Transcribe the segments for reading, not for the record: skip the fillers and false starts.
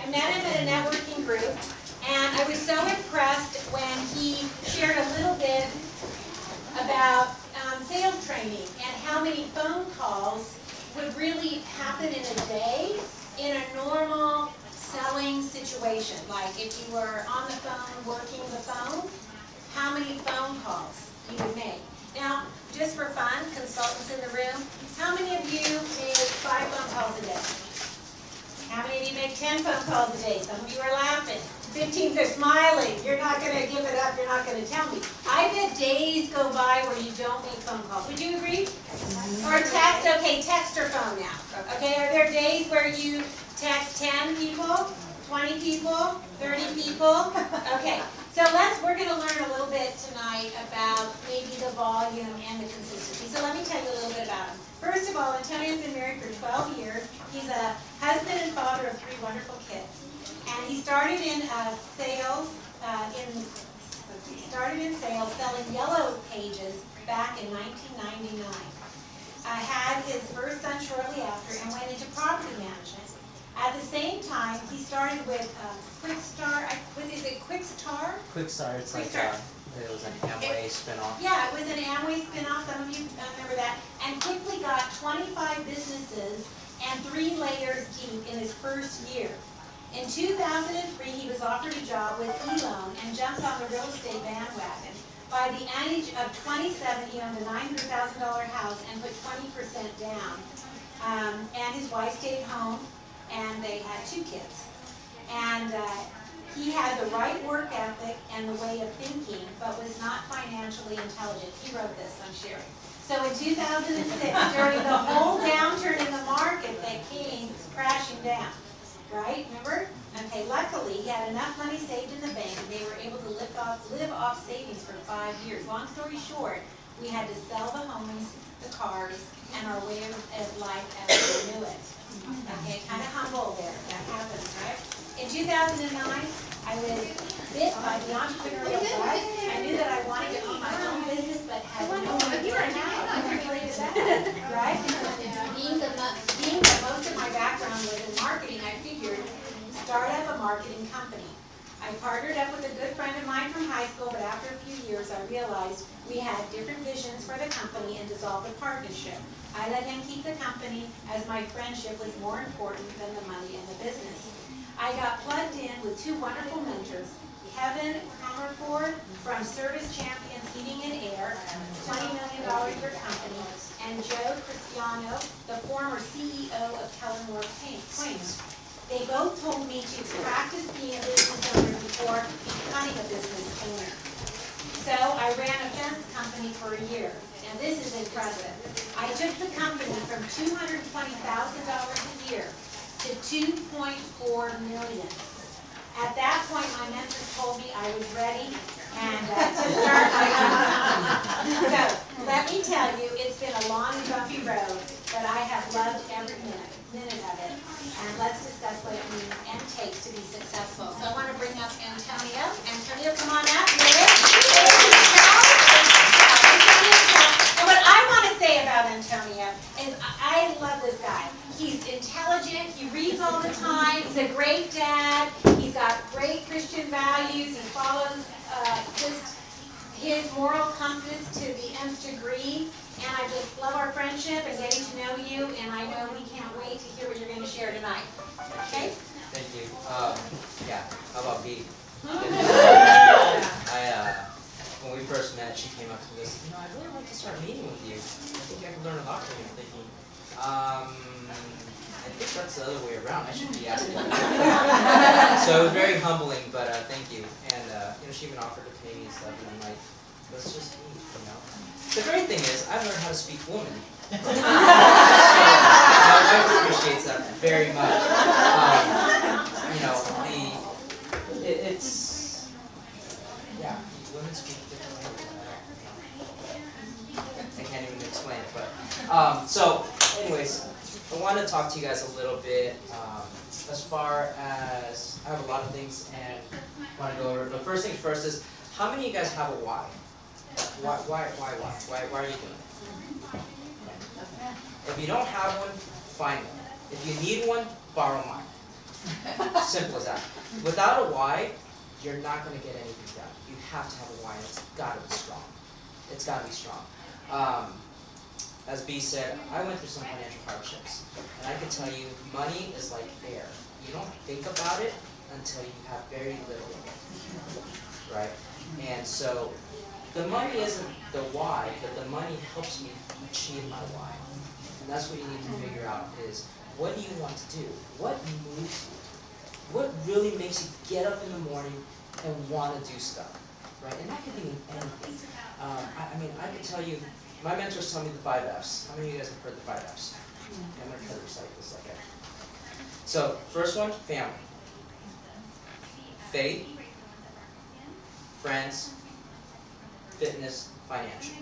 I met him at a networking group, and I was so impressed when he shared a little bit about sales training and how many phone calls would really happen in a day in a normal selling situation. Like if you were on the phone, working the phone, how many phone calls you would make. Now, just for fun, consultants in the room, how many of you make 5 phone calls a day? How many of you make 10 phone calls a day? Some of you are laughing. 15, they're smiling. You're not going to give it up. You're not going to tell me. I bet days go by where you don't make phone calls. Would you agree? Or text? Okay, text or phone now. Okay, are there days where you text 10 people, 20 people, 30 people? Okay, so we're going to learn a little bit tonight about maybe the volume and the consistency. So let me tell you a little bit about him. First of all, Antonio's been married for 12 years. He's a husband and father of 3 wonderful kids. And he started in sales, selling yellow pages back in 1999. Had his first son shortly after and went into property management. At the same time, he started with Quickstar. Is it Quickstar? Quickstar, it's like it was an Amway spinoff. Yeah, it was an Amway spinoff. Some of you remember that. And quickly got 25 businesses and 3 layers deep in his first year. In 2003, he was offered a job with eLoan and jumped on the real estate bandwagon. By the age of 27, he owned a $900,000 house and put 20% down. And his wife stayed home, and they had 2 kids. And he had the right work ethic and the way of thinking, but was not financially intelligent. He wrote this, I'm sharing. So in 2006, during the whole downturn in the market that came crashing down, right? Remember? Okay, luckily he had enough money saved in the bank and they were able to live off savings for 5 years. Long story short, we had to sell the homes, the cars, and our way of life as we knew it. Okay, kind of humble there. That happens, right? In 2009, I was bit by the entrepreneurial bug. I knew that I wanted to own my own business, but had no idea how. I can relate to that, right? Being that most of my background was in marketing, I figured start up a marketing company. I partnered up with a good friend of mine from high school, but after a few years, I realized we had different visions for the company and dissolved the partnership. I let him keep the company as my friendship was more important than the money in the business. I got plugged in with 2 wonderful mentors, Kevin Comerford from Service Champions Heating and Air, $20 million year company, and Joe Cristiano, the former CEO of Kellenmore Paints. They both told me to practice being a business owner before becoming a business owner. So I ran a fence company for a year, and this is impressive. I took the company from $220,000 a year to $2.4 million. At that point, my mentors told me I was ready and to start my own company. So let me tell you, it's been a long and bumpy road, but I have loved every minute of it. And let's discuss what it means and takes to be successful. So I want to bring up Antonio. Antonio, come on up. And what I want to say about Antonio is I love this guy. He's intelligent. He reads all the time. He's a great dad. He's got great Christian values. He follows just his moral compass to the nth degree. And I just love our friendship and getting to know you. And I know we can't wait to hear what you're going to share tonight. Okay? Thank you. Yeah, how about me? When we first met, she came up to me and said, I'd really like to start meeting with you. I think I can learn a lot from you. I'm thinking, I think that's the other way around. I should be asking you. So it was very humbling, but thank you. And she even offered to pay me and stuff, and I'm like, let's just meet, The great thing is, I've learned how to speak woman. My wife appreciates that very much. Women speak different languages. I can't even explain it, but so, anyways, I want to talk to you guys a little bit as far as I have a lot of things and want to go over. But first things first is, how many of you guys have a why? Why are you doing it? If you don't have one, find one. If you need one, borrow mine. Simple as that. Without a why, you're not going to get anything done. You have to have a why, and it's got to be strong. It's got to be strong. As B said, I went through some financial hardships, and I can tell you, money is like air. You don't think about it until you have very little of it, right? And so, the money isn't the why, but the money helps me achieve my why. And that's what you need to figure out is, what do you want to do? What moves you? What really makes you get up in the morning and want to do stuff, right? And that could be in anything. I mean, I could tell you, my mentors tell me the 5 Fs. How many of you guys have heard the 5 Fs? I'm going to try to recite this, okay? So, first one, family. Faith, friends, fitness, financial.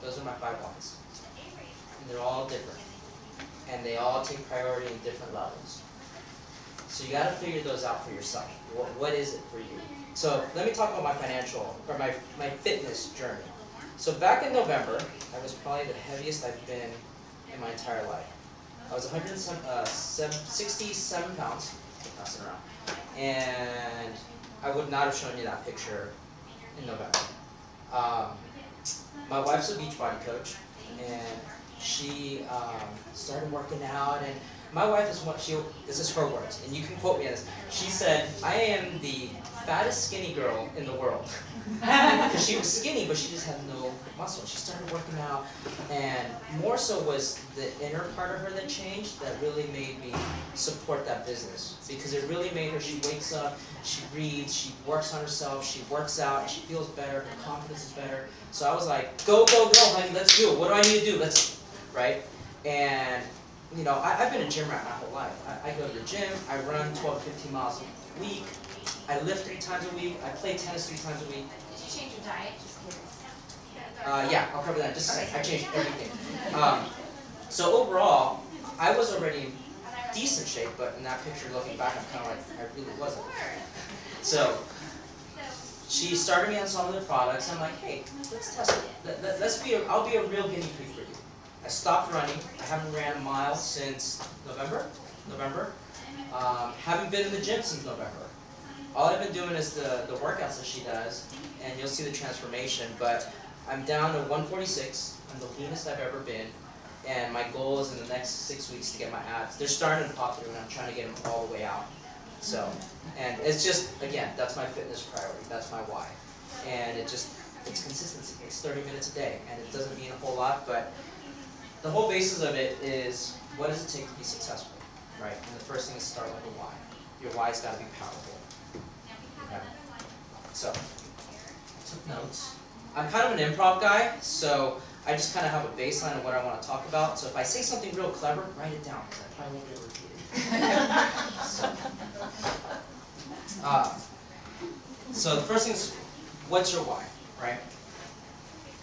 Those are my 5 whys. And they're all different. And they all take priority in different levels. So you got to figure those out for yourself. What is it for you? So let me talk about my financial, or my fitness journey. So back in November, I was probably the heaviest I've been in my entire life. I was 167 pounds, passing around, and I would not have shown you that picture in November. My wife's a Beachbody coach, and she started working out, and my wife is this is her words, and you can quote me on this. She said, "I am the fattest skinny girl in the world." Because she was skinny, but she just had no muscle. She started working out, and more so was the inner part of her that changed, that really made me support that business. Because it really made her, she wakes up, she reads, she works on herself, she works out, and she feels better, her confidence is better. So I was like, go, go, go, honey, let's do it. What do I need to do? Right? And, you know, I've been a gym rat my whole life. I go to the gym, I run 12 to 15 miles a week, I lift 3 times a week, I play tennis 3 times a week. Did you change your diet? Just curious. Yeah, I'll cover that in just a second. I changed everything. So overall, I was already in decent shape, but in that picture looking back, I'm kind of like, I really wasn't. So she started me on some of the products. I'm like, hey, let's test it. I'll be a real guinea pig for you. I stopped running. I haven't ran a mile since November. Haven't been in the gym since November. All I've been doing is the workouts that she does, and you'll see the transformation. But I'm down to 146. I'm the leanest I've ever been, and my goal is in the next 6 weeks to get my abs. They're starting to pop through, and I'm trying to get them all the way out. So, and it's just, again, that's my fitness priority. That's my why. And it's consistency. It's 30 minutes a day, and it doesn't mean a whole lot, but the whole basis of it is, what does it take to be successful, right? And the first thing is start with a why. Your why's got to be powerful. Okay. So, took notes. I'm kind of an improv guy, so I just kind of have a baseline of what I want to talk about. So if I say something real clever, write it down, because I probably won't be able to repeat it. So the first thing is, what's your why, right?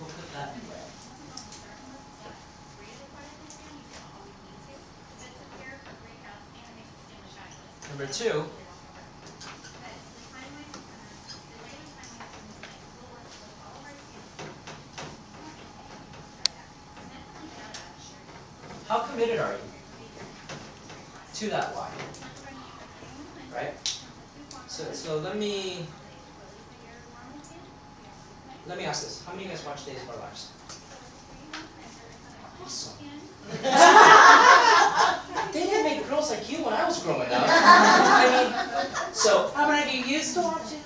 We'll put that in red. Number 2, how committed are you to that why? Right? So let me ask this. How many of you guys watch Days of Our Lives? Awesome. They didn't make girls like you when I was growing up. I mean, so. How many of you used to watch it?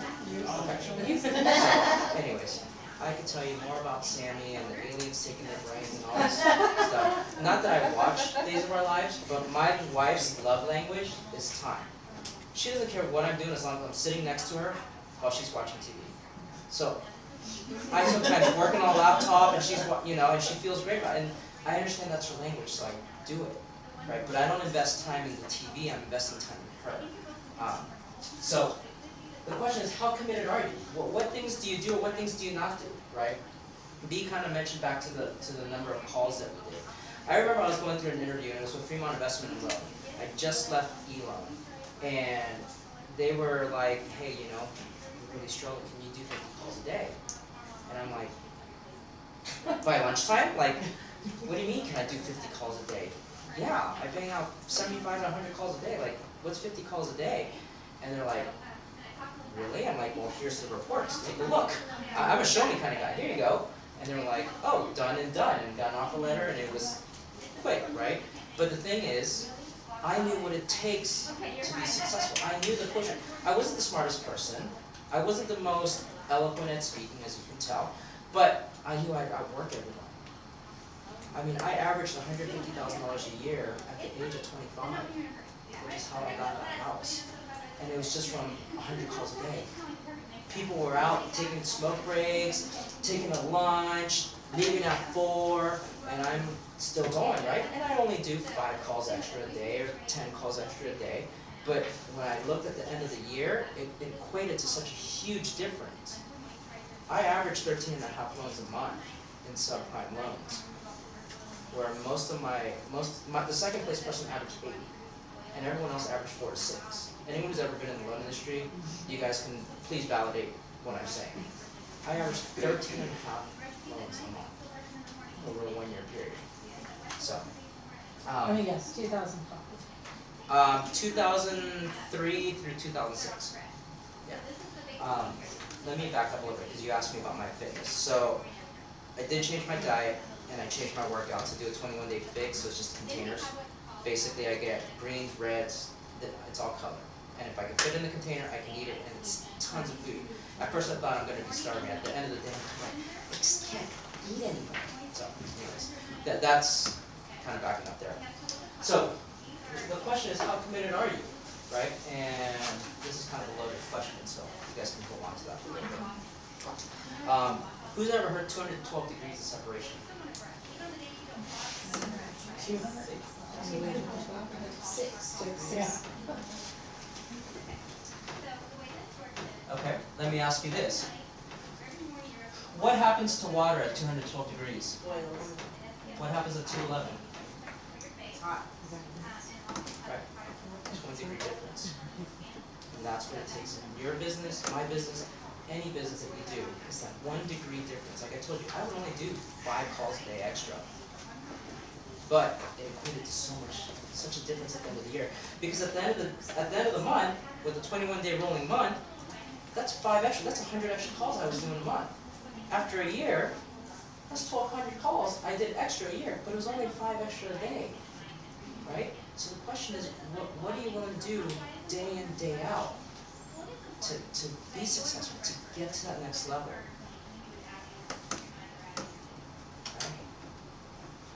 Anyways, I could tell you more about Sammy and the aliens taking their brains and all this stuff. Not that I watched Days of Our Lives, but my wife's love language is time. She doesn't care what I'm doing as long as I'm sitting next to her while she's watching TV. So I'm sometimes working on a laptop and she's, and she feels great about it. And I understand that's her language, so I do it, right? But I don't invest time in the TV, I'm investing time in her. So the question is, how committed are you? What things do you do or what things do you not do, right? B kind of mentioned back to the number of calls that we did. I remember I was going through an interview, and it was with Fremont Investment and Loan. I just left E-Loan, and they were like, hey, you really struggle, can you do 50 calls a day? And I'm like, by lunchtime? Like, what do you mean can I do 50 calls a day? yeah, I bang out 75 to 100 calls a day. Like, what's 50 calls a day? And they're like, really? I'm like, well, here's the reports. Take a look. I'm a show me kind of guy. Here you go. And they were like, oh, done, and got an offer letter, and it was quick, right? But the thing is, I knew what it takes to be successful. I knew the quotient. I wasn't the smartest person. I wasn't the most eloquent at speaking, as you can tell. But I knew I'd outwork everyone. I mean, I averaged $150,000 a year at the age of 25, which is how I got out of the house. And it was just from 100 calls a day. People were out taking smoke breaks, taking a lunch, leaving at 4, and I'm still going, right? And I only do 5 calls extra a day or 10 calls extra a day. But when I looked at the end of the year, it equated to such a huge difference. I averaged 13.5 loans a month in subprime loans, where the second place person averaged 8, and everyone else averaged 4 to 6. Anyone who's ever been in the loan industry, you guys can please validate what I'm saying. I averaged 13.5 loans a month over a 1-year period. So, Let me guess, 2005. 2003 through 2006. Yeah. Let me back up a little bit because you asked me about my fitness. So, I did change my diet and I changed my workout to do a 21-day fix. So it's just containers. Basically, I get greens, reds. It's all color. And if I can fit in the container, I can eat it, and it's tons of food. At first I thought I'm going to be starving. At the end of the day, I'm like, I just can't eat anything. So anyways, that's kind of backing up there. So the question is, how committed are you, right? And this is kind of a loaded question, so you guys can hold on to that for a little bit. Who's ever heard 212 degrees of separation? 6. Yeah. Okay, let me ask you this. What happens to water at 212 degrees? Boils. What happens at 211? It's hot. Right, 20-degree difference. And that's what it takes in your business, my business, any business that you do. It's that 1 degree difference. Like I told you, I would only do 5 calls a day extra. But it equated to such a difference at the end of the year. Because at the end of the month, with a 21-day rolling month, that's 5 extra. That's 100 extra calls I was doing a month. After a year, that's 1,200 calls I did extra a year, but it was only 5 extra a day, right? So the question is, what are you willing to do day in, day out to be successful, to get to that next level? Okay.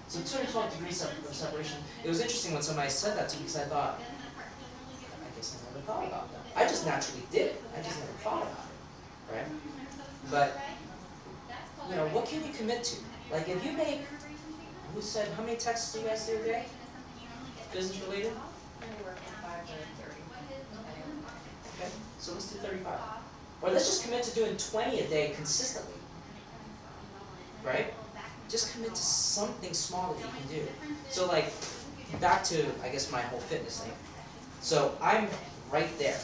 So 212 degrees of separation. It was interesting when somebody said that to me because I thought, I guess I never thought about that. I just naturally did it. I just never thought about it, right? But, you know, what can we commit to? Like if you make, who said, how many texts do you guys do a day? Business related? Anywhere from 5 to 30. Okay, so let's do 35. Or let's just commit to doing 20 a day consistently, right? Just commit to something small that you can do. So like, back to, I guess, my whole fitness thing. So I'm right there,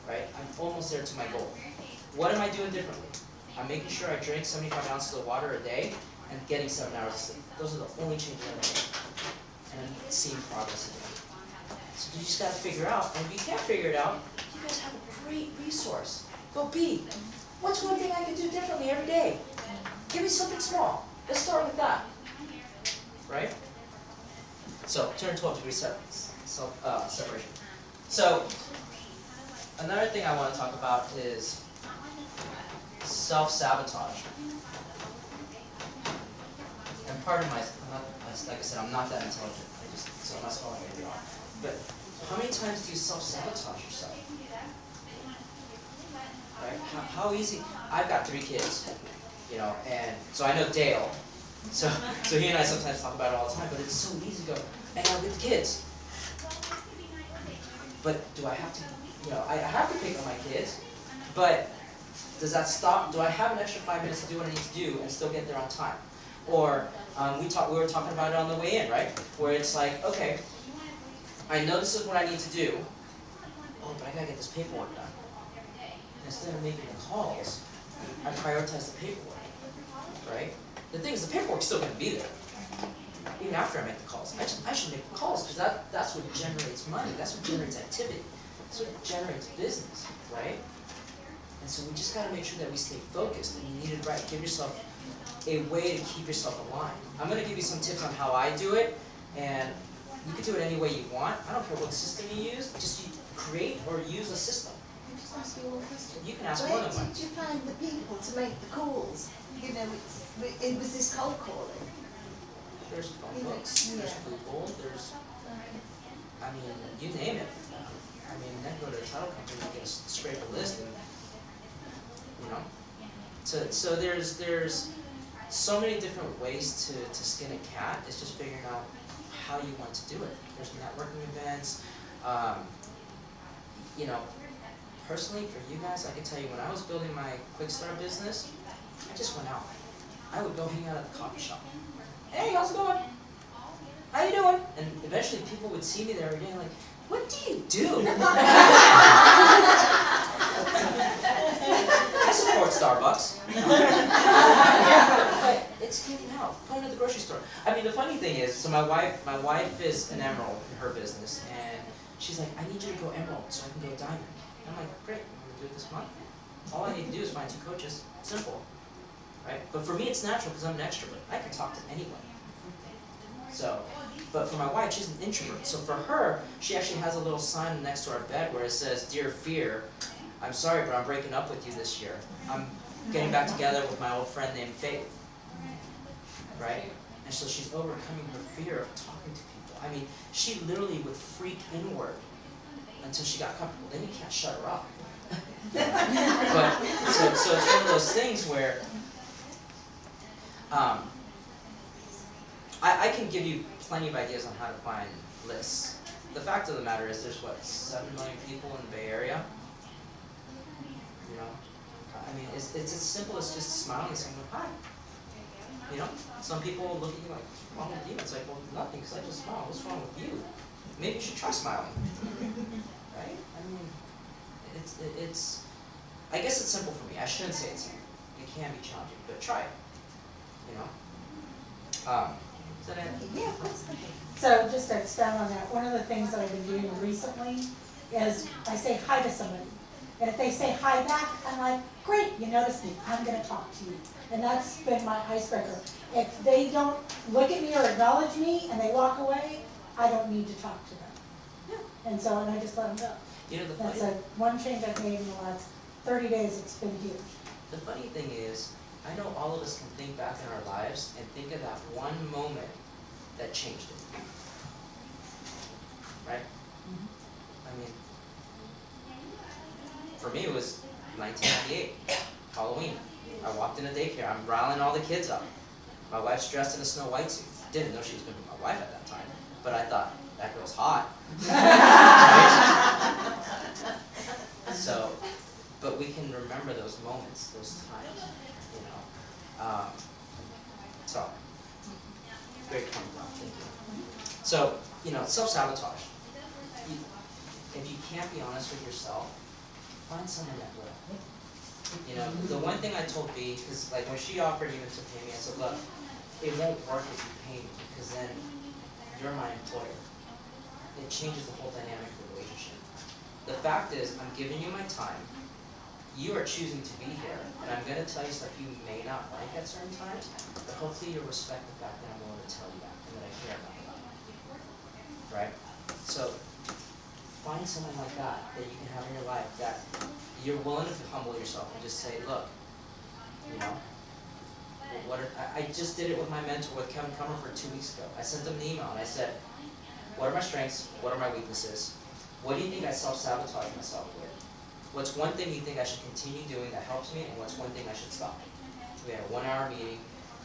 right? I'm almost there to my goal. What am I doing differently? I'm making sure I drink 75 ounces of water a day and getting 7 hours of sleep. Those are the only changes I'm making. And I'm seeing progress again. So you just got to figure out, and if you can't figure it out, you guys have a great resource. Go be. What's one thing I can do differently every day? Give me something small. Let's start with that. Right? So, 212 degrees separation. So, another thing I want to talk about is self-sabotage. And part of like I said, I'm not that intelligent. So I'm not calling it wrong. But how many times do you self-sabotage yourself? Right? How easy? I've got 3 kids, you know, and so I know Dale. So he and I sometimes talk about it all the time, but it's so easy to go, and I'm with the kids. But do I have to, you know, I have to pick on my kids, but does that stop? Do I have an extra 5 minutes to do what I need to do and still get there on time? Or we were talking about it on the way in, right? Where it's like, okay, I know this is what I need to do. Oh, but I gotta get this paperwork done. Instead of making the calls, I prioritize the paperwork, right? The thing is, the paperwork's still gonna be there. even after I make the calls. I should make the calls because that's what generates money. That's what generates activity. That's what generates business, right? And so we just got to make sure that we stay focused and you need it right. Give yourself a way to keep yourself aligned. I'm going to give you some tips on how I do it, and you can do it any way you want. I don't care what system you use. Just create or use a system. Can I just ask you one question? You can ask more Where than one. did you find the people to make the calls? You know, it was this cold calling. There's phone You know, books, there's yeah. Google, there's, I mean, you name it. I mean, then go to a title company and get scrape a list and, you know. So there's so many different ways to skin a cat. It's just figuring out how you want to do it. There's networking events. You know, personally for you guys, I can tell you when I was building my Quick Start business, I just went out. I would go hang out at the coffee shop. Hey, how's it going? How you doing? And eventually people would see me there every day and like, what do you do? I support Starbucks. But it's getting out. Going to the grocery store. I mean, the funny thing is, so my wife is an emerald in her business, and she's like, I need you to go emerald so I can go diamond. And I'm like, great, I'm gonna do it this month. All I need to do is find 2 coaches. Simple, right? But for me, it's natural because I'm an extrovert. I can talk to anyone. So, but for my wife, she's an introvert. So for her, she actually has a little sign next to our bed where it says, Dear Fear, I'm sorry, but I'm breaking up with you this year. I'm getting back together with my old friend named Faith. Right? And so she's overcoming her fear of talking to people. I mean, she literally would freak inward until she got comfortable. Then you can't shut her up. But so it's one of those things where I can give you plenty of ideas on how to find lists. The fact of the matter is there's what, 7 million people in the Bay Area? You know? I mean, it's as simple as just smiling and saying, hi. You know? Some people look at you like, what's wrong with you? It's like, well, nothing, because I just smile. What's wrong with you? Maybe you should try smiling. Right? I mean, it's I guess it's simple for me. I shouldn't say it's simple. It can be challenging, but try it. You know? Is that it? Yeah, of course. So just to expound on that, one of the things that I've been doing recently is I say hi to somebody. And if they say hi back, I'm like, great, you noticed me, I'm gonna talk to you. And that's been my icebreaker. If they don't look at me or acknowledge me and they walk away, I don't need to talk to them. Yeah. And so, and I just let them go. You know, That's one change I've made in the last 30 days, it's been huge. the funny thing is, I know all of us can think back in our lives and think of that one moment that changed it. Right? I mean, for me it was 1998, Halloween. I walked into daycare, I'm riling all the kids up. My wife's dressed in a Snow White suit. Didn't know she was going to be my wife at that time, but I thought, that girl's hot. Right? So, but we can remember those moments, those times, you know. So, great point, Rob, thank you. So, you know, self-sabotage. If you can't be honest with yourself, find someone that will. You know, the one thing I told B, because like when she offered even to pay me, I said, look, it won't work if you pay me, because then you're my employer. It changes the whole dynamic of the relationship. The fact is, I'm giving you my time. You are choosing to be here, and I'm going to tell you stuff you may not like at certain times, but hopefully you'll respect the fact that I'm willing to tell you that, and that I care about it. Right? So, find someone like that you can have in your life that you're willing to humble yourself and just say, look, you know, I just did it with my mentor, with Kevin Comerford 2 weeks ago. I sent him an email and I said, what are my strengths? What are my weaknesses? What do you think I self-sabotage myself with? What's one thing you think I should continue doing that helps me, and what's one thing I should stop? We had a 1-hour meeting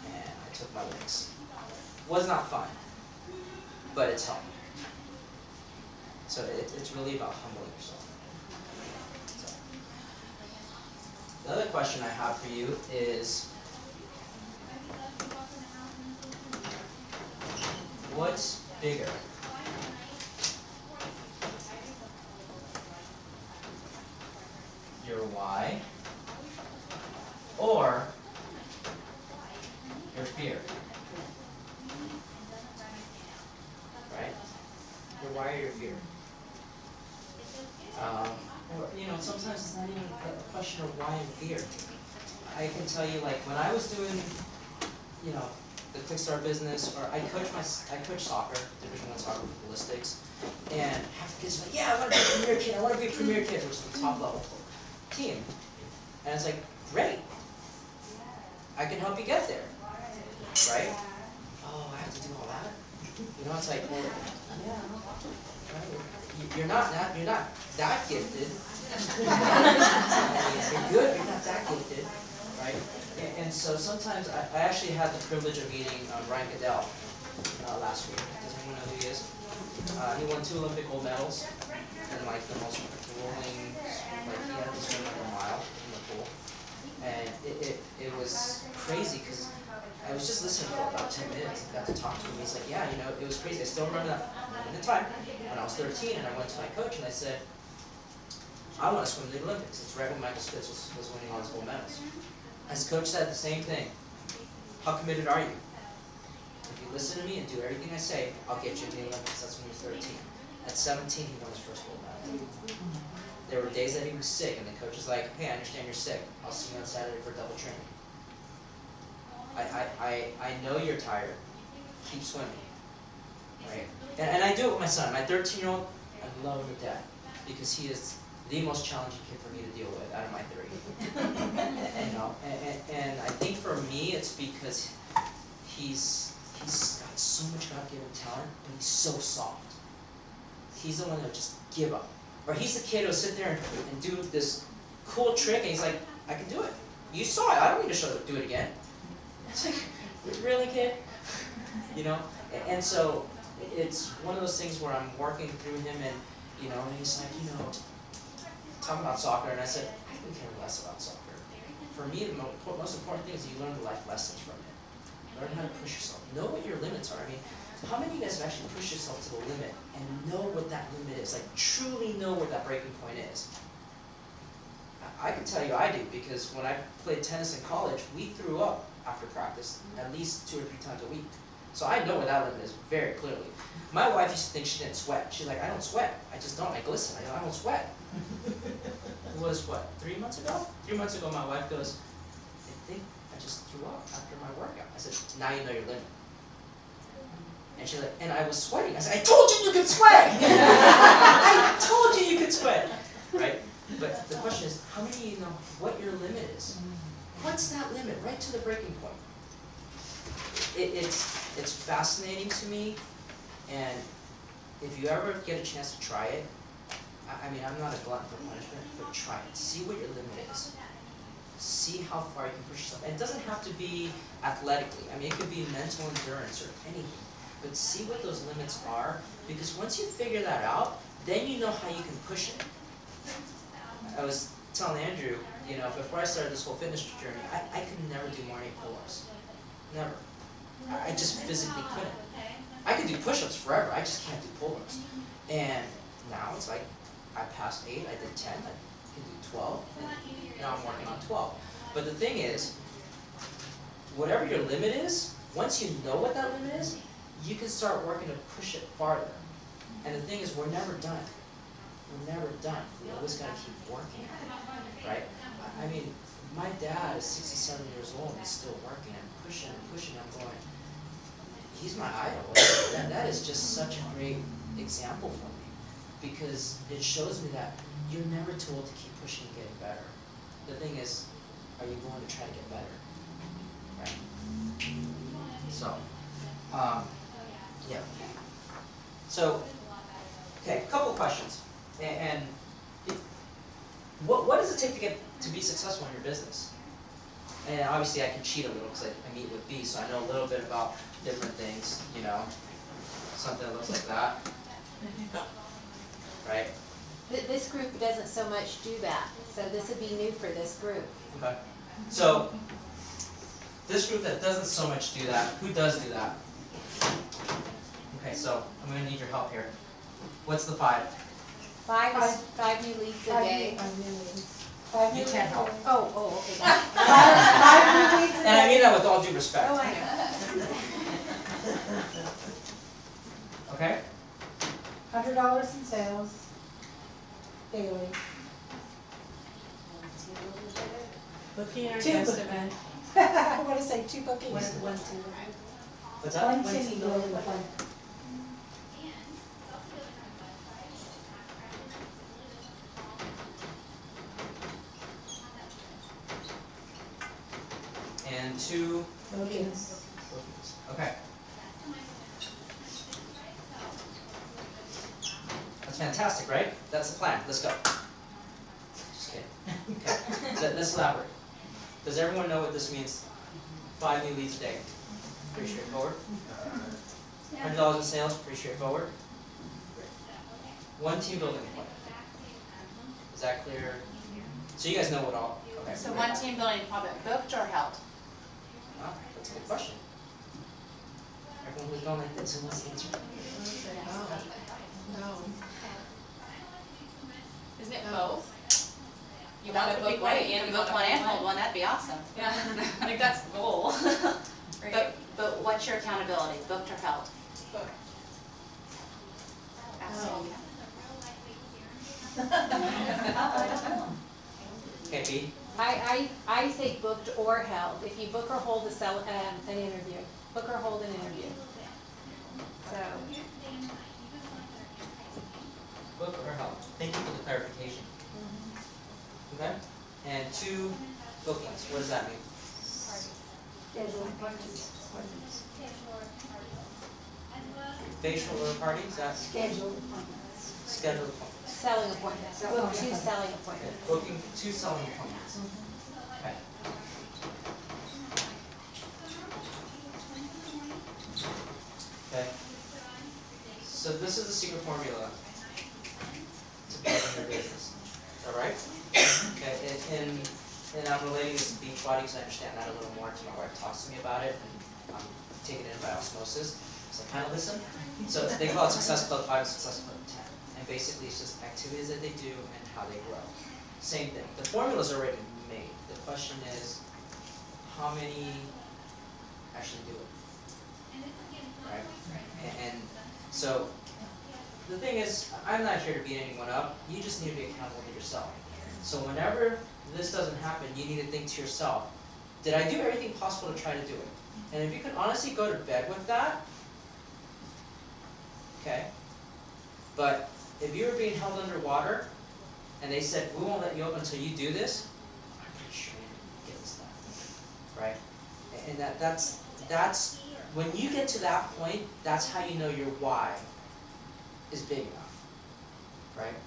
and I took my licks. Was not fun, but it's helped. So it's really about humbling yourself. So, the other question I have for you is, what's bigger? Your why or your fear? why are you here? Or, you know, sometimes it's not even a question of why I'm here. I can tell you, like, when I was doing, you know, the Quickstar business, or I coach soccer, Division I soccer with Ballistics, and half the kids are like, yeah, I want to be a premier kid, I want to be a premier kid, which is the top level team. And it's like, great, I can help you get there, right? Oh, I have to do all that? You know, it's like, well, yeah, right. You're not that gifted. You're good, you're not that gifted, right? And so sometimes I actually had the privilege of meeting Ryan Goodell last week. Does anyone know who he is? He won 2 Olympic gold medals and like the most grueling, like he had to swim like a mile in the pool. And it was crazy because I was just listening for about 10 minutes and got to talk to him. He's like, yeah, you know, it was crazy. I still remember that moment in time when I was 13 and I went to my coach and I said, I want to swim in the Olympics. It's right when Michael Spitz was winning all his gold medals. His coach said the same thing. How committed are you? If you listen to me and do everything I say, I'll get you in the Olympics. That's when you're 13. At 17, he won his first gold medal. There were days that he was sick, and the coach was like, hey, I understand you're sick. I'll see you on Saturday for double training. I know you're tired. Keep swimming. Right? And I do it with my son. My 13-year-old, I love him to death because he is the most challenging kid for me to deal with out of my 3. You know, and I think for me it's because he's got so much God-given talent, but he's so soft. He's the one that would just give up. Or he's the kid who'll sit there and do this cool trick, and he's like, I can do it. You saw it. I don't need to do it again. It's like, really, kid? You know? And so it's one of those things where I'm working through him, and you know, and he's like, you know, talking about soccer, and I said, I can care less about soccer. For me, the most important thing is you learn the life lessons from it. Learn how to push yourself. Know what your limits are. I mean, how many of you guys have actually pushed yourself to the limit and know what that limit is? Like, truly know what that breaking point is? I can tell you I do, because when I played tennis in college, we threw up after practice at least 2 or 3 times a week. So I know what that limit is very clearly. My wife used to think she didn't sweat. She's like, I don't sweat. I just don't. I glisten. I don't sweat. It was, what, 3 months ago? 3 months ago, my wife goes, I think I just threw up after my workout. I said, now you know your limit. And she's like, and I was sweating. I said, I told you you could sweat! I told you could sweat! Right? But the question is, how many of you know what your limit is? What's that limit? Right to the breaking point. It's fascinating to me, and if you ever get a chance to try it, I mean, I'm not a glutton for punishment, but try it. See what your limit is. See how far you can push yourself. And it doesn't have to be athletically. I mean, it could be mental endurance or anything. But see what those limits are, because once you figure that out, then you know how you can push it. I was telling Andrew, you know, before I started this whole fitness journey, I could never do more than 8 pull-ups. Never. I just physically couldn't. I could do push-ups forever, I just can't do pull-ups. And now it's like, I passed 8, I did 10, I can do 12, and now I'm working on 12. But the thing is, whatever your limit is, once you know what that limit is, you can start working to push it farther. And the thing is, we're never done. We're never done. We always got to keep working at it, right? I mean, my dad is 67 years old and still working and pushing and pushing. I'm going, he's my idol. That is just such a great example for me, because it shows me that you're never told to keep pushing and getting better. The thing is, are you going to try to get better? Right? So, yeah. So, okay, a couple of questions. And what does it take to be successful in your business? And obviously I can cheat a little because I meet with B, so I know a little bit about different things, you know, something that looks like that, right? This group doesn't so much do that, so this would be new for this group. Okay. So, this group that doesn't so much do that, who does do that? Okay, so I'm going to need your help here. What's the 5? 5 new leads a day. 5 new leads. 5 new You can't help. Oh, okay. 5 new leads a day. And I mean that with all due respect. Oh, I know. Okay? $100 in sales daily. Booking or Two. guest event. I want to say 2 bookings. What's that? One team building appointment. And 2 Bookings. bookings. Okay. That's fantastic, right? That's the plan. Let's go. Just kidding. Okay. Let's elaborate. Does everyone know what this means? 5 new leads a day. Pretty straightforward. $100 in sales. Pretty straightforward. 1 team building appointment. Is that clear? So you guys know what all. Okay. So one team building appointment booked or held? Ah, that's a good question. Everyone who's going like this and wants to answer. No. Isn't it both? You That want to would be book one great. You and can you book want one to and hold one, that'd be awesome. Yeah, I think that's the goal. Right? But what's your accountability, booked or held? Booked. Absolutely. Okay, B. I say booked or held. If you book or hold an interview, book or hold an interview. So, Book or help. Thank you for the clarification. Okay? And 2 bookings. What does that mean? Facial or party? Is that Scheduled appointments. scheduled appointments? selling appointments, book 2 selling appointments. Booking 2 selling appointments. Okay. Okay. So this is the secret formula to building your business. All right? Okay. And I'm relating this to Beachbody because I understand that a little more until my wife talks to me about it, and I'm taking it in by osmosis. So I kind of listen. So they call it Success Club 5 and Success Club 10. And basically it's just activities that they do and how they grow. Same thing. The formula's already made. The question is, how many actually do it? Right? And so, the thing is, I'm not here to beat anyone up. You just need to be accountable to yourself. So whenever this doesn't happen, you need to think to yourself, did I do everything possible to try to do it? And if you can honestly go to bed with that, okay? But if you were being held underwater, and they said, we won't let you open until you do this, I'm pretty sure you didn't get this done, right? And that's, when you get to that point, that's how you know your why is big enough, right?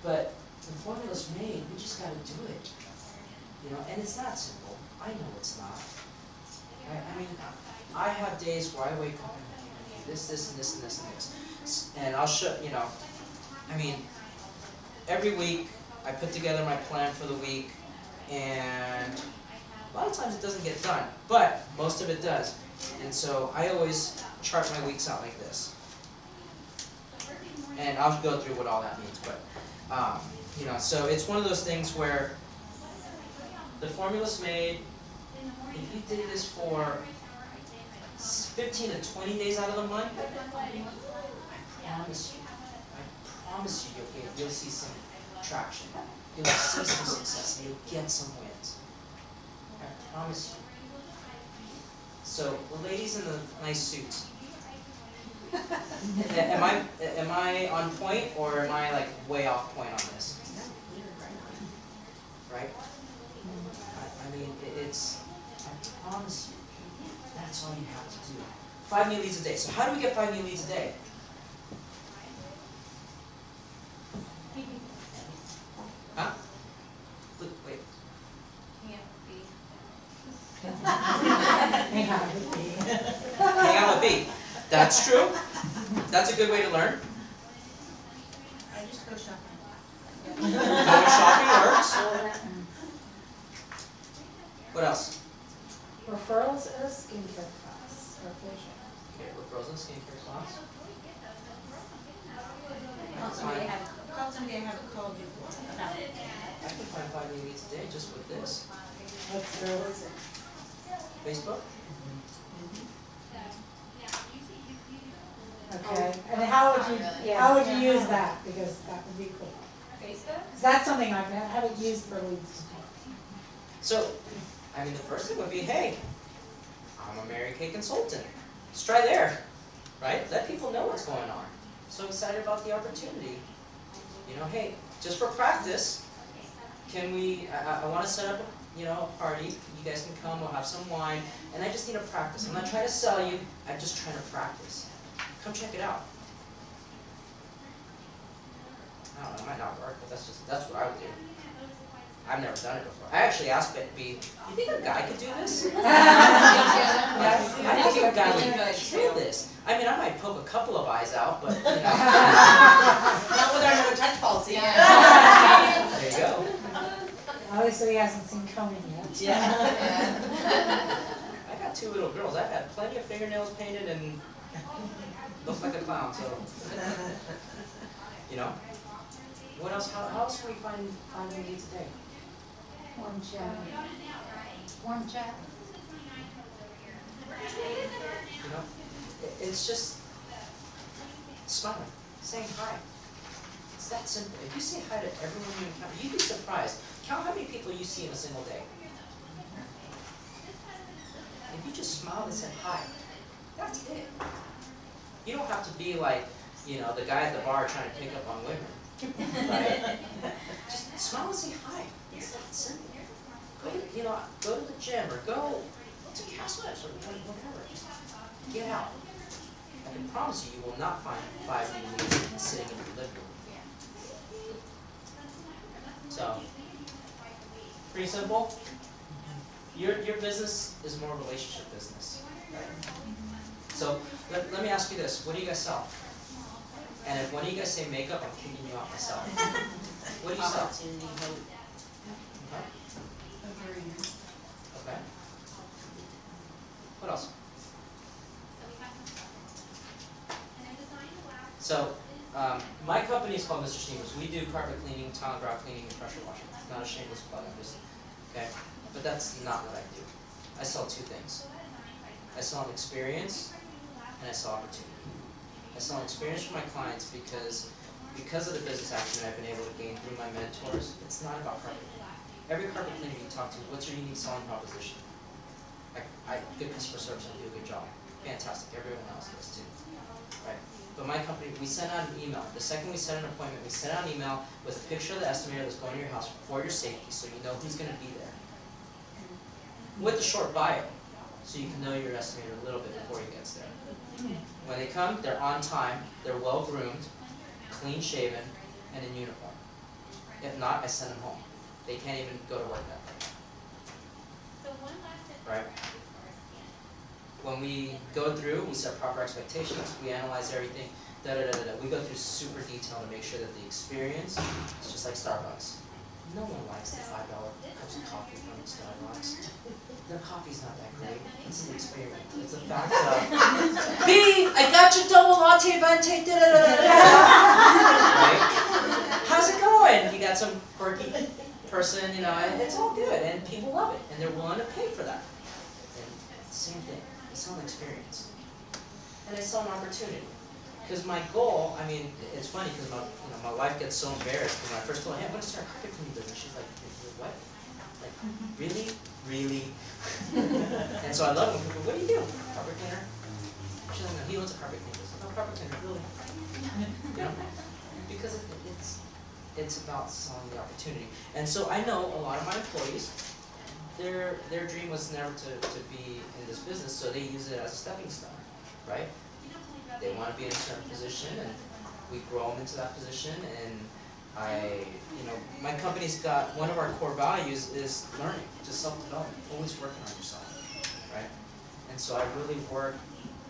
But the formula's made, we just gotta do it, you know, and it's not simple. I know it's not. I mean, I have days where I wake up and I do this, and this, and this, and this. And I'll show, you know, I mean, every week I put together my plan for the week, and a lot of times it doesn't get done, but most of it does. And so I always chart my weeks out like this. And I'll go through what all that means, but, you know, so it's one of those things where the formula's made. If you did this for 15 to 20 days out of the month, I promise you, you'll see some traction. You'll see some success, and you'll get some wins. I promise you. So, the ladies in the nice suits. Am I on point, or am I like way off point on this? Right? I mean, it's, I promise you, that's all you have to do. 5 new leads a day. So how do we get 5 new leads a day? Huh? Look, wait. Hang on with me. Hang out with B. That's true. That's a good way to learn. I just go shopping. Going shopping works. What else? Referrals at a skincare class or facial. Okay, referrals and skincare class. Call somebody I haven't called before. No. I can find 5 new leads a day just with this. What's the, Facebook? okay, and how would you, Yeah. how would you use that? Because that would be cool. Facebook? 'Cause that's something I haven't used for leads. So, I mean, the first thing would be, hey, I'm a Mary Kay consultant. Let's try there, right? Let people know what's going on. So excited about the opportunity. You know, hey, just for practice, can we, I want to set up, you know, a party. You guys can come, we'll have some wine, and I just need to practice. I'm not trying to sell you, I'm just trying to practice. Come check it out. I don't know, it might not work, but that's what I would do. I've never done it before. I actually asked B, you think a guy could do this? I think a guy would kill this. I mean, I might poke a couple of eyes out, but, you know. Not with our no touch policy. There you go. Obviously, he hasn't seen Conan yet. Yeah. I got 2 little girls. I've had plenty of fingernails painted and look like a clown, so. You know? What else? How else can we find a need today? Warm chat. Warm chat. You know? It's just smiling, saying hi. It's that simple. If you say hi to everyone you encounter, you'd be surprised. Count how many people you see in a single day. If you just smiled and said hi, that's it. You don't have to be like, you know, the guy at the bar trying to pick up on women. Right? Just smile and say hi. It's that simple. Go to, you know, go to the gym or go to Castle's or whatever. Just get out. I can promise you, you will not find 5 new leads sitting in your living room. So, pretty simple. Your business is more a relationship business, right? So let me ask you this: what do you guys sell? And if one of you guys say makeup, I'm kicking you off myself. What do you sell? Opportunity, hope. Okay. What else? So, my company is called Mr. Schneebers. We do carpet cleaning, tile and grout cleaning, and pressure washing. It's not a shameless plug, I'm just, okay? But that's not what I do. I sell 2 things. I sell an experience, and I sell opportunity. I sell an experience for my clients because of the business acumen I've been able to gain through my mentors. It's not about carpet cleaning. Every carpet cleaner you talk to, what's your unique selling proposition? Good customer service and do a good job. Fantastic. Everyone else does too. Right? But my company, we send out an email. The second we set an appointment, we send out an email with a picture of the estimator that's going to your house for your safety, so you know who's going to be there. With a short bio, so you can know your estimator a little bit before he gets there. When they come, they're on time, they're well groomed, clean shaven, and in uniform. If not, I send them home. They can't even go to work that day. Right? When we go through, we set proper expectations, we analyze everything, We go through super detail to make sure that the experience is just like Starbucks. No one likes the $5 cups of coffee from Starbucks. Their coffee's not that great. It's the experience. It's the fact of, B, I got your double latte venti, Right? How's it going? You got some quirky person, you know, and it's all good, and people love it, and they're willing to pay for that. And same thing. I sell an experience. And I sell an opportunity. Because my goal, I mean, it's funny because my wife gets so embarrassed when I first told her, hey, I'm going to start a carpet cleaning business. She's like, what? Like, really? Really? And so I love when people, what do you do? Carpet cleaner? She's like, no, he owns a carpet cleaner business. No, carpet cleaner, really? You know? Because it's about selling the opportunity. And so I know a lot of my employees, their dream was never to be in this business, so they use it as a stepping stone, right? They want to be in a certain position, and we grow them into that position. And my company's got, one of our core values is learning, just self-development, always working on yourself, right? And so I really work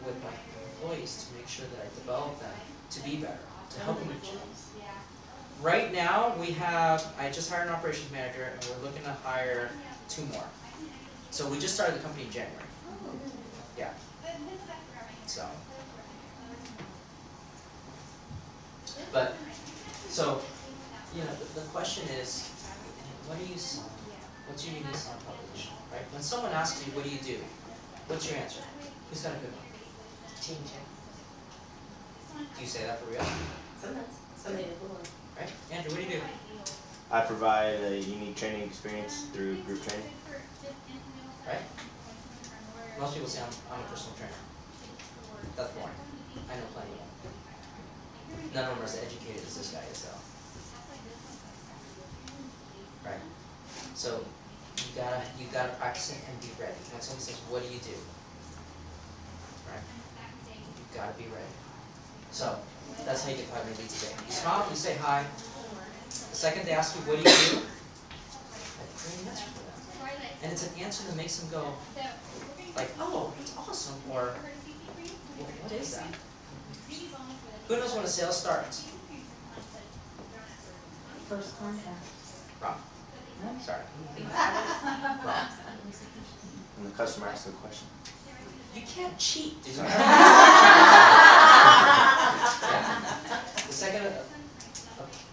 with my employees to make sure that I develop them to be better, to help them achieve. Right now, I just hired an operations manager, and we're looking to hire 2 more. So we just started the company in January. Yeah. So. The question is, what are you selling? What's your unique selling proposition, right? When someone asks you, what do you do? What's your answer? Who's got a good one? Change it. Do you say that for real? Sometimes, somebody will. Right? Andrew, what do you do? I provide a unique training experience through group training. Right? Most people say I'm a personal trainer. That's boring. I know plenty of them. None of them are as educated as this guy is, though. Right? So you gotta practice it and be ready. When someone says, "What do you do?" Right? You gotta be ready. So that's how you get 5 minute leads a day. You smile, you say hi. The second they ask you, "What do you do?" Great answer for them. And it's an answer that makes them go, like, "Oh, that's awesome," or "Well, what is that?" Who knows when a sale starts? First contact. Wrong. Sorry. Wrong. And the customer asks a question. You can't cheat, dude. Yeah. The second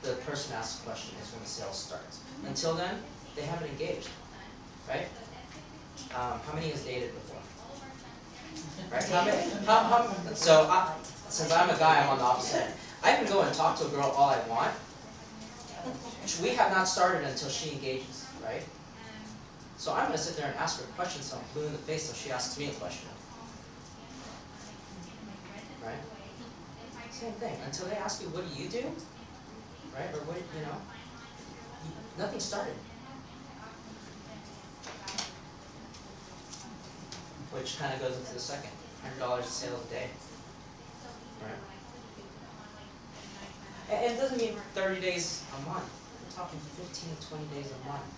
the person asks a question is when the sale starts. Until then, they haven't engaged, right? How many has dated before? Right? Since I'm a guy, I'm on the opposite end. I can go and talk to a girl all I want. We have not started until she engages, right? So I'm going to sit there and ask her questions so I'm blue in the face till she asks me a question. Right? Same thing. Until they ask you, "What do you do?" Right? Or what, nothing started. Which kind of goes into the second. $100 sales a day. Right? And it doesn't mean 30 days a month. We're talking 15 to 20 days a month.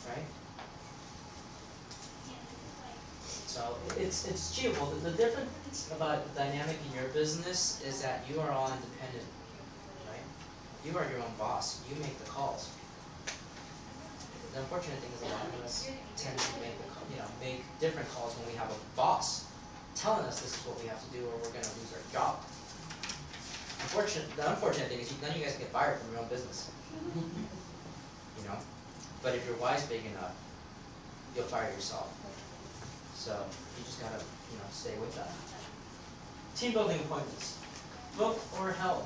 Right? So it's achievable. The difference about the dynamic in your business is that you are all independent. Right? You are your own boss. You make the calls. The unfortunate thing is a lot of us tend to make different calls when we have a boss telling us this is what we have to do or we're going to lose our job. The unfortunate thing is none of you guys get fired from your own business. But if your why's big enough, you'll fire yourself. So you just gotta, stay with that. Team building appointments, booked or held.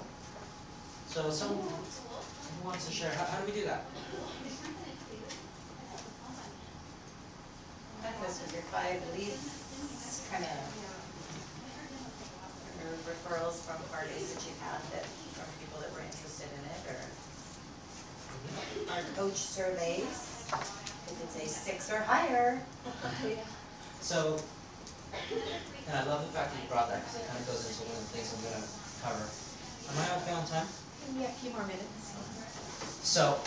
So someone who wants to share, how do we do that? This was your 5 leads, kind of referrals from parties that you had from people that were interested in it, or our coach surveys, if it's a 6 or higher. So, and I love the fact that you brought that because it kind of goes into one of the things I'm going to cover. Am I okay on time? We have a few more minutes. So,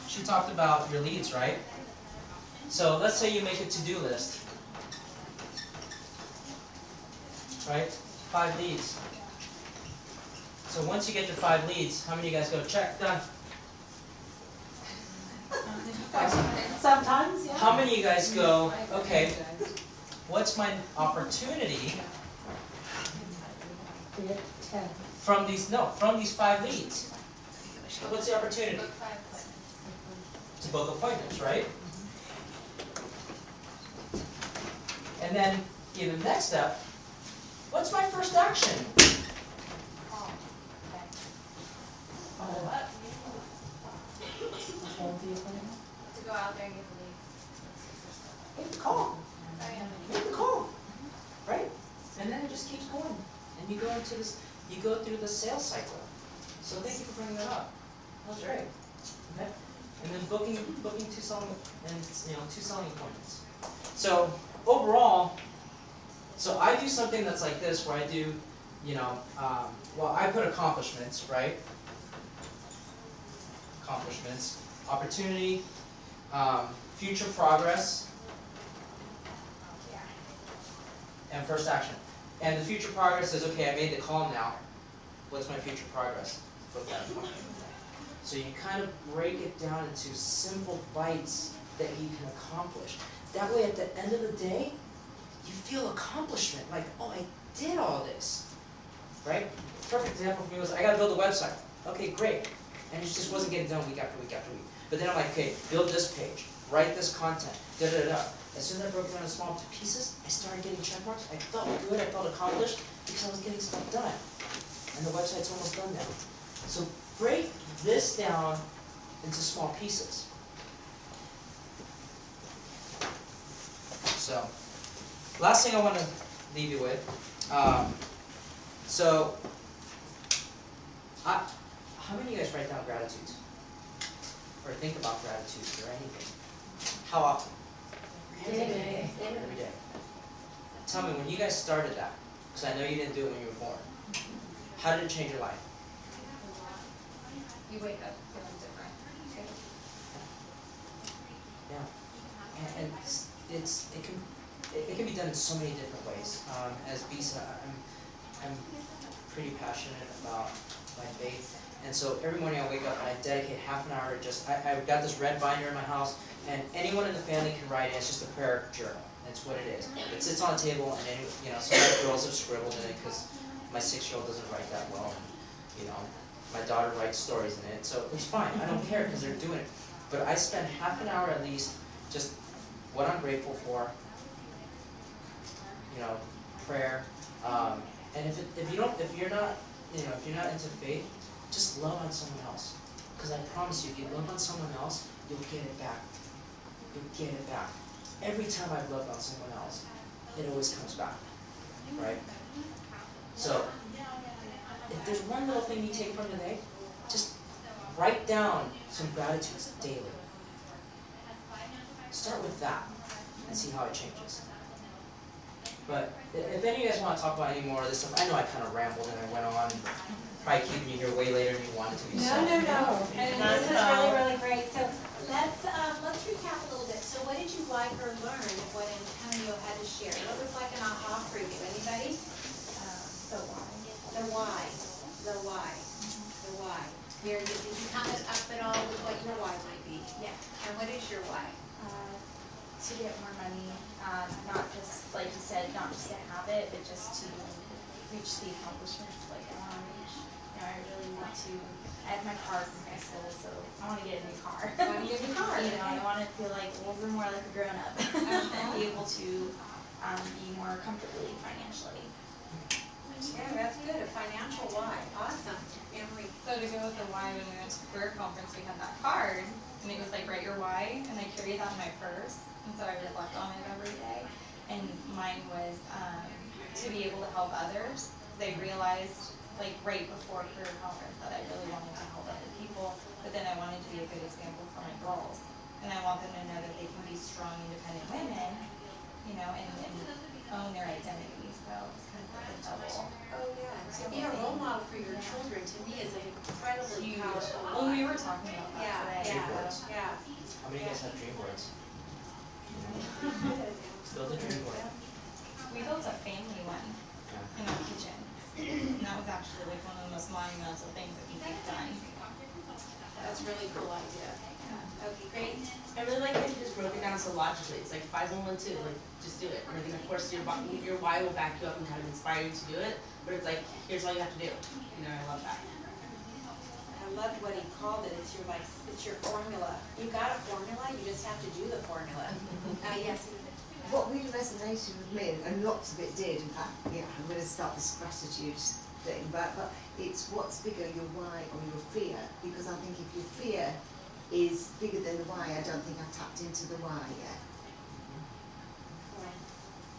she talked about your leads, right? So let's say you make a to-do list, right? 5 leads. So once you get your 5 leads, how many of you guys go, check, done? Sometimes, yeah. How many of you guys go, okay, what's my opportunity We get 10. from these 5 leads? What's the opportunity? To book appointments, right? And then, the next step, what's my first action? To go out there and get the leads. Make the call. Oh, yeah. Make the call. Right? And then it just keeps going. And you go into this, you go through the sales cycle. So thank you for bringing that up. That was great. Okay? And then booking 2 selling and 2 selling appointments. So overall, so I do something that's like this where I do, I put accomplishments, right? Accomplishments, opportunity, future progress, and first action. And the future progress is, okay, I made the call now. What's my future progress? Book that appointment. So you kind of break it down into simple bites that you can accomplish. That way, at the end of the day, you feel accomplishment. Like, oh, I did all this. Right? Perfect example for me was, I got to build a website. Okay, great. And it just wasn't getting done week after week after week. But then I'm like, okay, build this page, write this content, da-da-da-da. As soon as I broke it down into small pieces, I started getting check marks. I felt good, I felt accomplished. because I was getting stuff done. And the website's almost done now. So break this down into small pieces. So, last thing I want to leave you with. How many of you guys write down gratitudes? Or think about gratitudes or anything? How often? Every day. Tell me, when you guys started that, because I know you didn't do it when you were born, how did it change your life? You wake up feeling different. Yeah. And it can be done in so many different ways. As Bisa, I'm pretty passionate about my faith. And so every morning I wake up and I dedicate half an hour to just, I've got this red binder in my house, and anyone in the family can write it. It's just a prayer journal. That's what it is. It sits on a table, and some of the girls have scribbled in it because my 6-year-old doesn't write that well, and my daughter writes stories in it. So it's fine. I don't care because they're doing it. But I spend half an hour at least just what I'm grateful for. Prayer. And if you're not into faith, just love on someone else. Because I promise you, if you love on someone else, you'll get it back. You'll get it back. Every time I've loved on someone else, it always comes back. Right? So, if there's one little thing you take from today, just write down some gratitudes daily. Start with that and see how it changes. But if any of you guys want to talk about any more of this stuff, I know I kind of rambled and I went on, probably keeping you here way later than you wanted to be. No. And this is really, really great. So let's recap a little bit. So what did you like or learn what Antonio had to share? What was like an aha for you? Anybody? The why. The why. The why. The why. Did you come up at all with what your why might be? Yeah. And what is your why? To get more money, not just, like you said, not just to have it, but just to reach the accomplishments like I want to reach. I really want to, I have my car from high school, so I want to get a new car. I want to get a new car. I want to feel like a little bit more like a grown-up and be able to be more comfortably financially. Yeah, that's good. A financial why. Awesome. Anne-Marie. So to go with the why, when we went to the career conference, we had that card, and it was like, write your why, and I carried that in my purse, and so I reflect on it every day. And mine was to be able to help others. They realized, like right before career conference, that I really wanted to help other people, but then I wanted to be a good example for my girls. And I want them to know that they can be strong, independent women, and own their identity. So it's kind of like a double. Oh, yeah. To be a role model for your children, to me, is an incredibly powerful Well, we were talking about that today. Yeah. How many of you guys have dream boards? Build a dream board. We built a family one in our kitchen. And that was actually like one of the most monumental things that we've done. That's a really cool idea. Okay, great. I really like that you just broke it down so logically. It's like 5112, like just do it. And then of course your why will back you up and kind of inspire you to do it. But it's like, here's all you have to do. I love that. I loved what he called it. It's your formula. You got a formula, you just have to do the formula. Yes. What really resonated with me, and lots of it did, in fact, I'm going to start this gratitude thing, but it's what's bigger, your why or your fear? Because I think if your fear is bigger than the why, I don't think I've tapped into the why yet.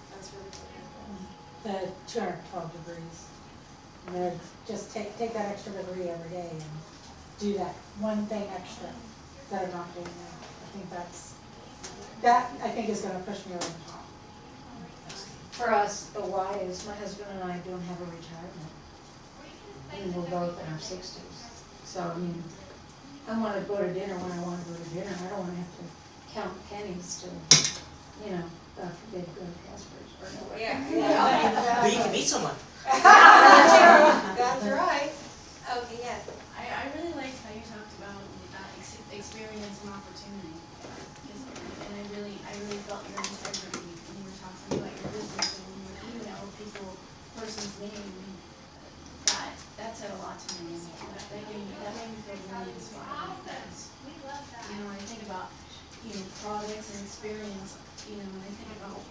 That's really cool. The 212 degrees. Just take that extra degree every day and do that one thing extra that I'm not doing now. I think that is going to push me over the top. For us, the why is my husband and I don't have a retirement. And we're both in our 60s. So, I want to go to dinner when I want to go to dinner. I don't want to have to count pennies to, God forbid, go to Casper's or nowhere. Yeah. But you can meet someone. That's right. Okay, yes. I really liked how you talked about experience and opportunity. And I really felt your integrity when you were talking about your business and when you would email person's name. That said a lot to me. That made me feel really inspired because, when I think about, products and experience, when I think about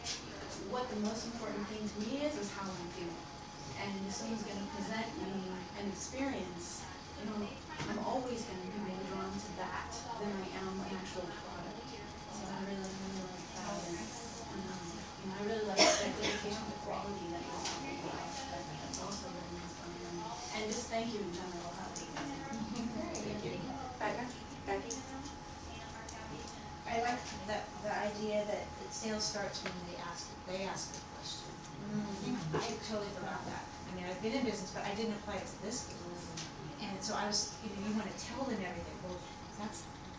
what the most important thing to me is how I'm feeling. And and if someone's gonna present me an experience, I'm always gonna be more drawn to that than I am an actual product. So I really like that, and I really like that dedication to quality that you're talking about. That's also really inspiring. And just thank you in general, Holly. Thank you. Becky? I like the idea that sales starts when they ask a question. I totally forgot that. I mean, I've been in business, but I didn't apply it to this business. And so I was, you want to tell them everything. Well,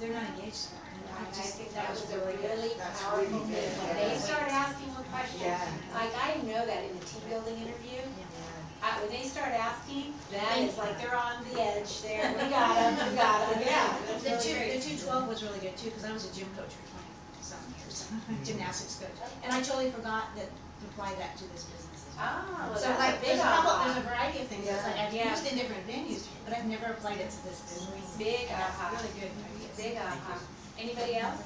they're not engaged in that. And I just think that was a really That's powerful really thing. good. When they start asking a question, Yeah. like I know that in the team building interview, Yeah. when they start asking, that is like they're on the edge there. We got them, yeah. That's The really great. 212 was really good too, because I was a gym coach for 20-some years, gymnastics coach. And I totally forgot to apply that to this business. Oh, well, So that's like, a big there's a aha. variety of things, it's like I've Yeah. used in different venues, but I've never applied it to this business. Big And that's aha. really good ideas. Big aha. Anybody else?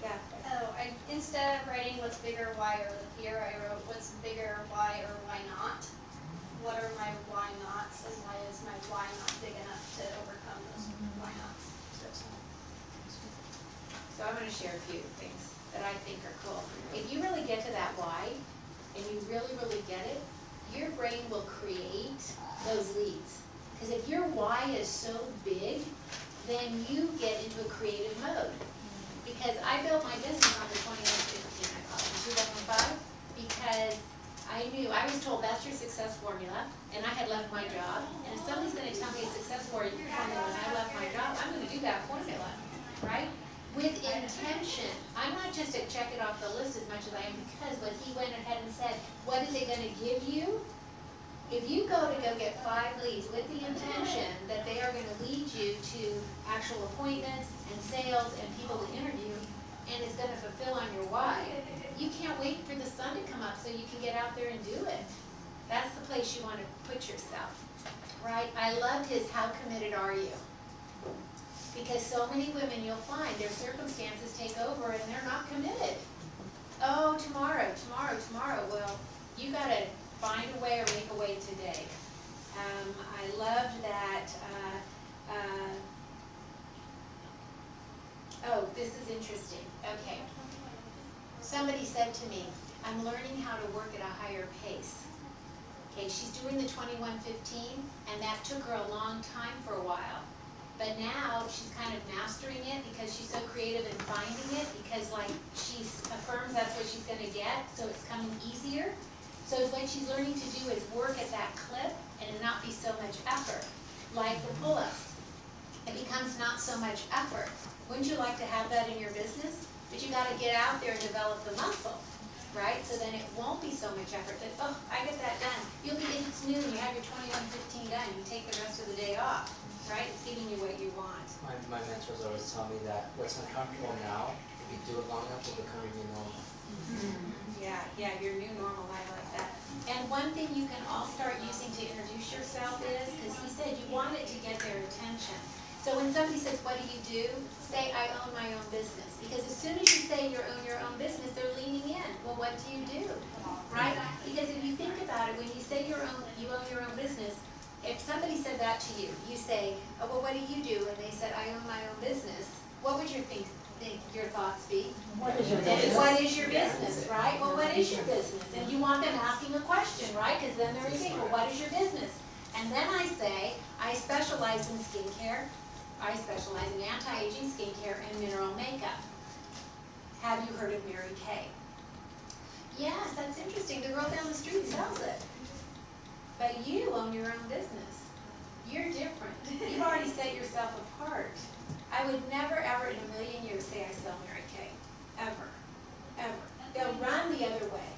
Yeah. Oh, instead of writing what's bigger, why, or the fear, I wrote what's bigger, why, or why not. What are my why nots, and why is my why not big enough to overcome those why nots? So I'm gonna share a few things that I think are cool. If you really get to that why, and you really, really get it, your brain will create those leads. Because if your why is so big, then you get into a creative mode. Because I built my business on the 2115, I call it, 2005, because I knew, I was told that's your success formula, and I had left my job, and if somebody's gonna tell me a success formula and I left my job, I'm gonna do that formula, right? With intention. I'm not just to check it off the list as much as I am, because when he went ahead and said, what is it gonna give you? If you go get 5 leads with the intention that they are gonna lead you to actual appointments and sales and people to interview, and it's gonna fulfill on your why, you can't wait for the sun to come up so you can get out there and do it. That's the place you wanna put yourself, right? I loved his, how committed are you? Because so many women, you'll find their circumstances take over and they're not committed. Oh, tomorrow. Well, you gotta find a way or make a way today. I loved that, oh, this is interesting. Okay. Somebody said to me, I'm learning how to work at a higher pace. Okay, she's doing the 2115, and that took her a long time for a while. But now she's kind of mastering it because she's so creative in finding it, because like she affirms that's what she's gonna get, so it's coming easier. So what she's learning to do is work at that clip and it not be so much effort. Like the pull-ups, it becomes not so much effort. Wouldn't you like to have that in your business? But you gotta get out there and develop the muscle, right? So then it won't be so much effort that, oh, I get that done. You'll be, it's noon, you have your 2115 done, you take the rest of the day off. Right? It's giving you what you want. My mentors always tell me that what's uncomfortable now, if you do it long enough, will become your new normal. Yeah, your new normal, I like that. And one thing you can all start using to introduce yourself is, because he said you want it to get their attention. So when somebody says, what do? Say, I own my own business. Because as soon as you say you own your own business, they're leaning in. Well, what do? Right? Because if you think about it, when you say you own your own business, if somebody said that to you, you say, oh, well, what do? And they said, I own my own business. What would your thoughts be? What is your business? What is your business, right? Well, what is your business? And you want them asking a question, right? Because then they're saying, well, what is your business? And then I say, I specialize in skincare. I specialize in anti-aging skincare and mineral makeup. Have you heard of Mary Kay? Yes, that's interesting. The girl down the street sells it. But you own your own business. You're different. You've already set yourself apart. I would never, ever in a million years say I sell Mary Kay. Ever. They'll run the other way.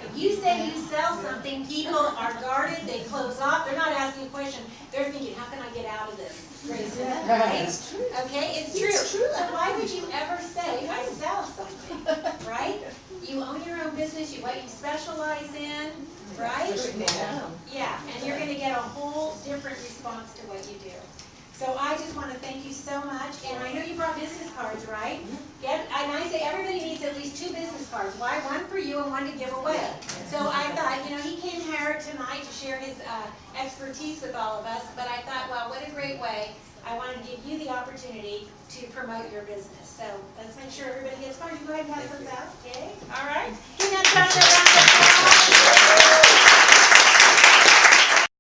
If you say you sell something, people are guarded, they close off, they're not asking a question. They're thinking, how can I get out of this? Right? It's true. Okay, it's true. So why would you ever say, I sell something, right? You own your own business, what you specialize in, right? Yeah, and you're gonna get a whole different response to what you do. So I just want to thank you so much, and I know you brought business cards, right? And I say everybody needs at least 2 business cards. Why? One for you and one to give away. So I thought, he came here tonight to share expertise with all of us, but I thought, well, what a great way. I wanted to give you the opportunity to promote your business. So let's make sure everybody gets cards. You go ahead and pass those out, okay? All right. Give that Josh a round